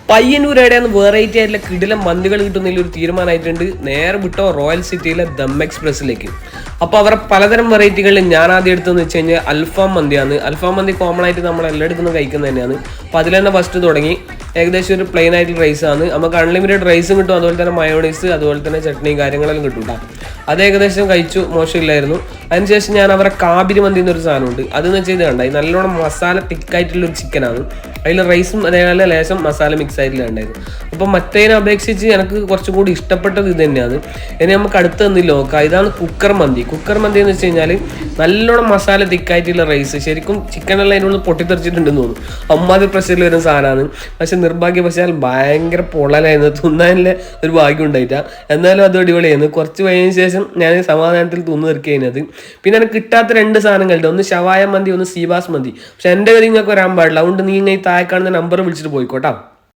പയ്യന്നൂർ എവിടെയാണ് വെറൈറ്റി ആയിട്ടുള്ള കിടിലം മന്തികൾ കിട്ടുന്നതിൽ ഒരു തീരുമാനമായിട്ടുണ്ട്. നേരെ വിട്ടോ റോയൽ സിറ്റിയിലെ ദം എക്സ്പ്രസിലേക്ക്. അപ്പോൾ അവരുടെ പലതരം വെറൈറ്റികളിൽ ഞാൻ ആദ്യം എടുത്തതെന്ന് വെച്ച് കഴിഞ്ഞാൽ അൽഫാം മന്തിയാണ്. അൽഫാം മന്തി കോമൺ ആയിട്ട് നമ്മൾ എല്ലായിടത്തും കഴിക്കുന്നത് തന്നെയാണ്. അപ്പോൾ അതിൽ തന്നെ ഫസ്റ്റ് തുടങ്ങി ഏകദേശം ഒരു പ്ലെയിൻ ആയിട്ടുള്ള റൈസാണ്. നമുക്ക് അൺലിമിറ്റഡ് റൈസും കിട്ടും, അതുപോലെ തന്നെ മയോണൈസ്, അതുപോലെ തന്നെ ചട്നിയും കാര്യങ്ങളെല്ലാം കിട്ടും കേട്ടോ. അത് ഏകദേശം കഴിച്ചു, മോശമില്ലായിരുന്നു. അതിനുശേഷം ഞാൻ അവരെ കാബിരി മന്തി എന്നൊരു സാധനമുണ്ട്. അതെന്ന് വെച്ച് കഴിഞ്ഞാൽ കണ്ടായി നല്ലോണം മസാല തിക്കായിട്ടുള്ള ഒരു ചിക്കനാണ്. അതിൽ റൈസും അതേപോലെ ലേശം മസാല മിക്സ് ആയിട്ടുള്ള ഉണ്ടായിരുന്നു. അപ്പോൾ മറ്റേതിനെ അപേക്ഷിച്ച് എനിക്ക് കുറച്ചും കൂടി ഇഷ്ടപ്പെട്ടത് ഇത് തന്നെയാണ്. ഇനി നമുക്ക് അടുത്ത് തന്നില്ല നോക്കാം. ഇതാണ് കുക്കർ മന്തി. കുക്കർ മന്തി എന്ന് വെച്ച് കഴിഞ്ഞാൽ നല്ലോണം മസാല തിക്കായിട്ടുള്ള റൈസ്, ശരിക്കും ചിക്കനെല്ലാം അതിനുള്ളിൽ പൊട്ടിത്തെറിച്ചിട്ടുണ്ടെന്ന് തോന്നുന്നു. അമ്മാതിരി പ്രശ്നത്തിൽ വരുന്ന സാധനമാണ്. പക്ഷെ നിർഭാഗ്യവശാൽ ഭയങ്കര പൊള്ളലായിരുന്നു, തിന്നാനുള്ള ഒരു ഭാഗ്യം ഉണ്ടായിട്ടാ. എന്നാലും അത് അടിപൊളിയായിരുന്നു. കുറച്ച് കഴിഞ്ഞതിന് ശേഷം ഞാൻ സമാധാനത്തിൽ തിന്നു തീർക്കുന്നത്. പിന്നെ എനിക്ക് കിട്ടാത്ത രണ്ട് സാധനങ്ങളുണ്ട്, ഒന്ന് ഷവായ മന്തി, ഒന്ന് സീബാസ് മന്തി. പക്ഷെ എൻ്റെ പേര് നിങ്ങൾക്ക് വരാൻ പാടില്ല, അതുകൊണ്ട് നീ ഇങ്ങനെ താഴെ കാണുന്ന നമ്പർ വിളിച്ചിട്ട് പോയിക്കോട്ടാ.